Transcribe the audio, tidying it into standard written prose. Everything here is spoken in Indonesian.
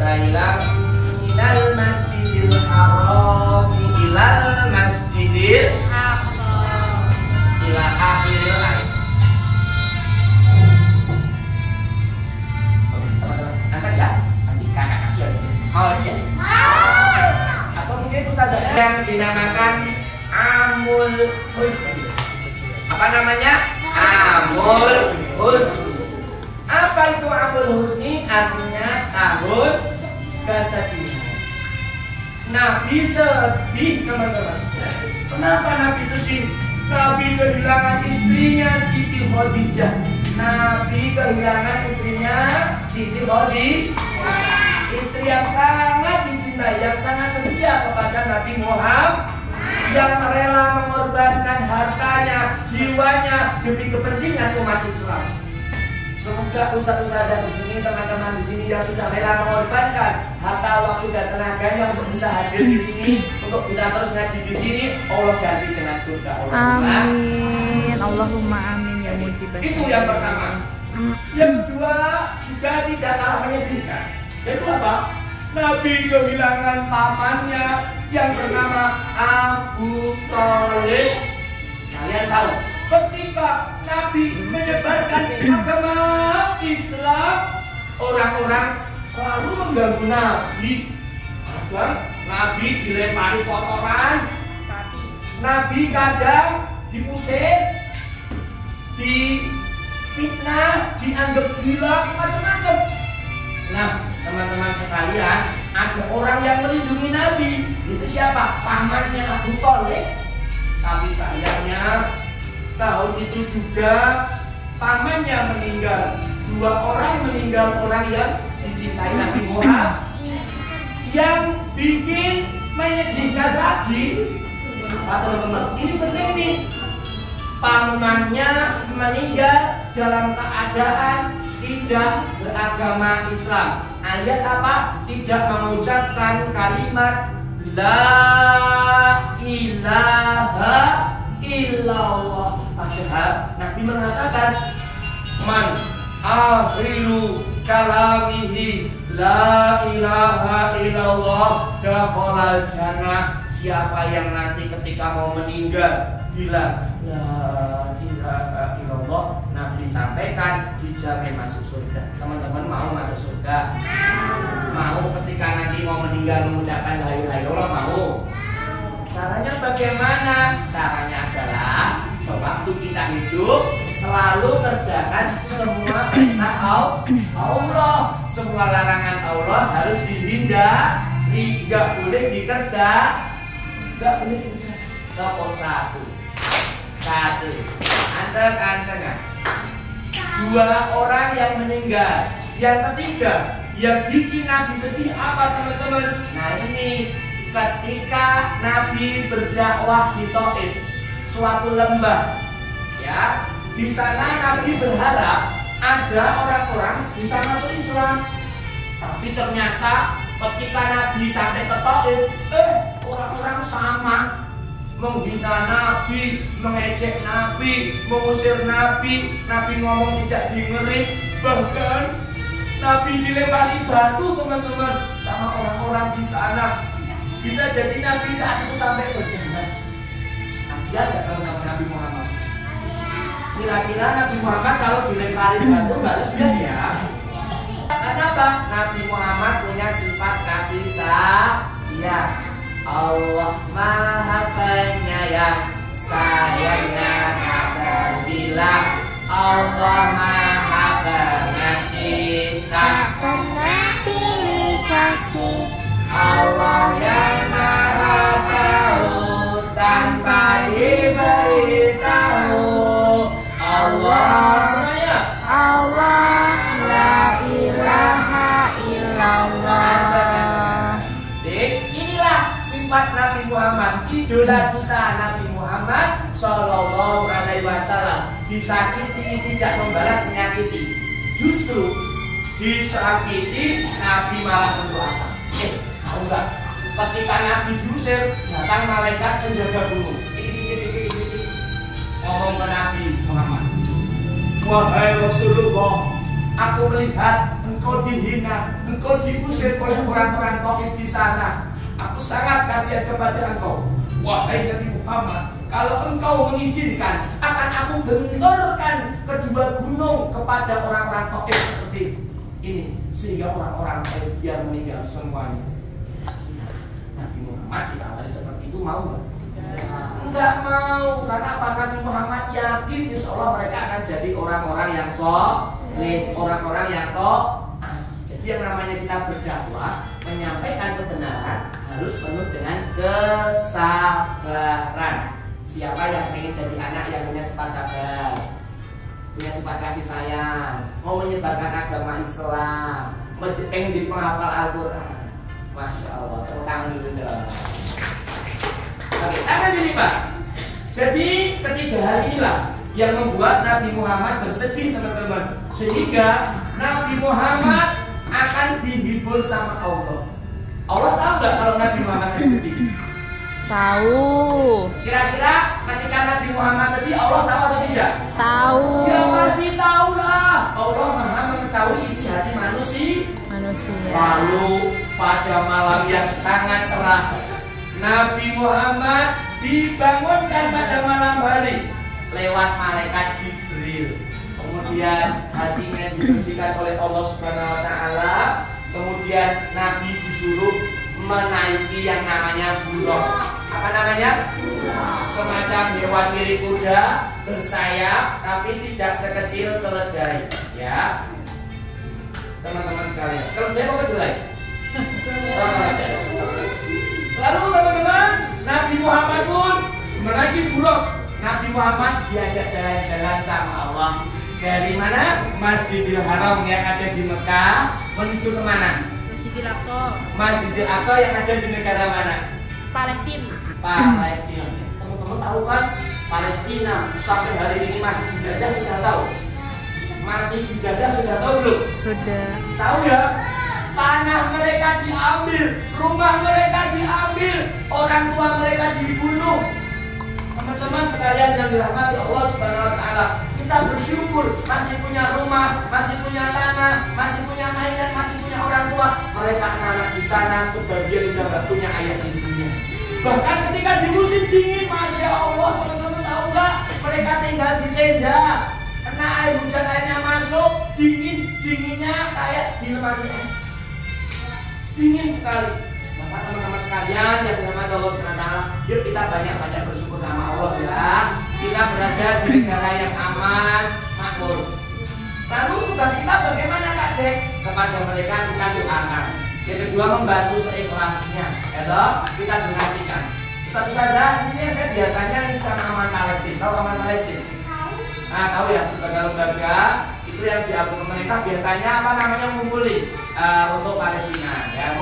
lailam minal masjidil haram ilal masjidil aqsa ila akhiril ayat. Angkat ya, nanti kakak kasih aja. Mau dia? Mau. Atau mungkin ustazah yang dinamakan Amul Husni. Apa namanya? Amul Husni. Apa itu Amul Husni? Artinya tahun kesedihan. Nabi sedih, teman-teman. Kenapa Nabi sedih? Nabi kehilangan istrinya Siti Khadijah. Nabi kehilangan istrinya Siti Khadijah. Istri yang sangat dicintai, yang sangat setia kepada Nabi Muhammad, yang rela mengorbankan hartanya, jiwanya demi kepentingan umat Islam. Semoga ustaz-ustazah di sini, teman-teman di sini yang sudah rela mengorbankan harta, waktu dan tenaganya untuk bisa hadir di sini, untuk bisa terus ngaji di sini, Allah ganti dengan surga. Amin. Allahumma amin ya mujibah. Itu yang pertama. Yang kedua juga tidak kalah menyedihkan. Yaitu apa? Nabi kehilangan pamannya yang bernama Abu Thalib. Kalian tahu, ketika Nabi menyebarkan agama Islam, orang-orang selalu mengganggu Nabi. Kadang Nabi dilempari kotoran, Nabi kadang diusir, difitnah, dianggap gila, macam-macam. Nah, teman-teman sekalian, ada orang yang melindungi Nabi. Itu siapa? Pamannya Abu Thalib. Tapi sayangnya tahun itu juga pamannya meninggal. 2 orang meninggal, orang yang dicintai Nabi Muhammad. Yang bikin menyedihkan lagi, teman-teman, ini penting nih. Pamannya meninggal dalam keadaan tidak beragama Islam, alias apa? Tidak mengucapkan kalimat La ilaha illallah. Padahal Nabi mengatakan Man akhiru kalamihi La ilaha illallah dakhalal jannah. Siapa yang nanti ketika mau meninggal bilang La ilaha illallah, Nabi sampaikan dijamin masuk surga. Teman-teman mau masuk surga? Mau ketika nanti mau meninggal mengucapkan la ilaha illallah? Mau? Caranya bagaimana? Caranya adalah sewaktu kita hidup selalu kerjakan semua perintah Allah, semua larangan Allah harus dihindari, nggak boleh dikerja, nggak boleh dikerja. Nomor satu, anteng-antengan. 2 orang yang meninggal. Yang ketiga, yang bikin Nabi sedih apa, teman-teman? Nah ini, ketika Nabi berdakwah di Thaif, suatu lembah, ya, di sana Nabi berharap ada orang-orang bisa masuk Islam. Tapi ternyata ketika Nabi sampai ke Thaif, orang-orang sama, menghina Nabi, mengejek Nabi, mengusir Nabi. Nabi ngomong tidak dengerin, bahkan Nabi dilempari batu, teman-teman, sama orang-orang di sana. Bisa jadi Nabi saat itu sampai berdarah. Kasihan gak teman-teman Nabi Muhammad? Kira-kira Nabi Muhammad kalau dilempari batu balas gak ya? Kenapa? Nabi Muhammad punya sifat kasih sayang. Allah Maha Penyayang, sayangnya tak terbilang. Allah Maha Pengasih, tak pernah pilih kasih. Allah yang Maha Tahu tanpa diberitahu. Allah semuanya. Allah la ilaha illallah. Inilah sifat Nabi Muhammad, idola kita Nabi Muhammad Sallallahu Alaihi Wasallam. Disakiti tidak membalas menyakiti, justru disakiti Nabi malah mendoakan. Tahu nggak? Ketika Nabi diusir, datang malaikat penjaga gunung. Ngomong ke Nabi Muhammad, wahai Rasulullah, aku melihat engkau dihina, engkau diusir oleh orang-orang Taif di sana. Aku sangat kasihan kepada engkau, wahai Nabi Muhammad. Kalau engkau mengizinkan, akan aku benturkan kedua gunung kepada orang-orang Taif seperti ini, sehingga orang-orang Taif biar meninggal semuanya. Nabi Muhammad ditawari seperti itu, mau nggak? Enggak mau. Karena apa? Nabi Muhammad yakin insya Allah mereka akan jadi orang-orang yang soleh, orang-orang yang taat. Jadi yang namanya kita berdakwah, menyampaikan kebenaran harus penuh dengan kesabaran. Siapa yang ingin jadi anak yang punya sifat sabar, punya sifat kasih sayang, mau menyebarkan agama Islam, pengen jadi penghafal Al-Quran, Masya Allah, tentang dulu dong. Oke, apa ini Pak? Jadi ketiga hal inilah yang membuat Nabi Muhammad bersedih teman-teman, sehingga Nabi Muhammad akan dihibur sama Allah. Allah tahu nggak kalau Nabi Muhammad sedih? Tahu. Kira-kira ketika Nabi Muhammad sedih, Allah tahu atau tidak? Tahu. Ya pasti tahu lah. Allah Maha mengetahui isi hati manusia. Lalu pada malam yang sangat cerah, Nabi Muhammad dibangunkan pada malam hari lewat malaikat Jibril. Kemudian hatinya dibersihkan oleh Allah Subhanahu wa taala. Kemudian Nabi disuruh menaiki yang namanya buraq. Apa namanya? Semacam hewan mirip kuda, bersayap tapi tidak sekecil keledai, ya. Teman-teman sekalian, keledai apa keledai? Lalu teman-teman, Nabi Muhammad pun menaiki buraq. Nabi Muhammad diajak jalan-jalan sama Allah. Dari mana? Masjidil Haram yang ada di Mekah menuju ke mana? Masjidil Aqsa. Masjidil Aqsa yang ada di negara mana? Palestina. Palestina. Teman-teman tahu kan? Palestina sampai hari ini masih dijajah, sudah tahu? Masih dijajah, sudah tahu belum? Sudah. Tahu ya? Tanah mereka diambil, rumah mereka diambil, orang tua mereka dibunuh. Teman-teman sekalian yang dirahmati Allah Subhanahu wa taala, kita bersyukur masih punya rumah, masih punya tanah, masih punya mainan, masih punya orang tua. Mereka anak-anak di sana sebagian udah gak punya ayah ibunya. Bahkan ketika di musim dingin, Masya Allah, teman-teman tahu nggak? Mereka tinggal di tenda, kena air hujan, airnya masuk, dinginnya kayak di lemari es, dingin sekali. Maka teman-teman sekalian yang dirahmati Allah Subhanahu wa taala, yuk kita banyak-banyak bersyukur sama Allah ya. Kita berada di negara yang aman, makmur. Lalu tugas kita bagaimana Kak Cek? Kepada mereka kita doakan. Yang kedua membantu seikhlasnya, ya toh? Kita donasikan. Ustaz Ustazah, ini saya biasanya ini sama Aman Palestina. Tahu Aman Palestina? Nah, tahu ya, sebagai lembaga itu yang diambil pemerintah biasanya apa namanya ngumpulin untuk Palestina. Ya,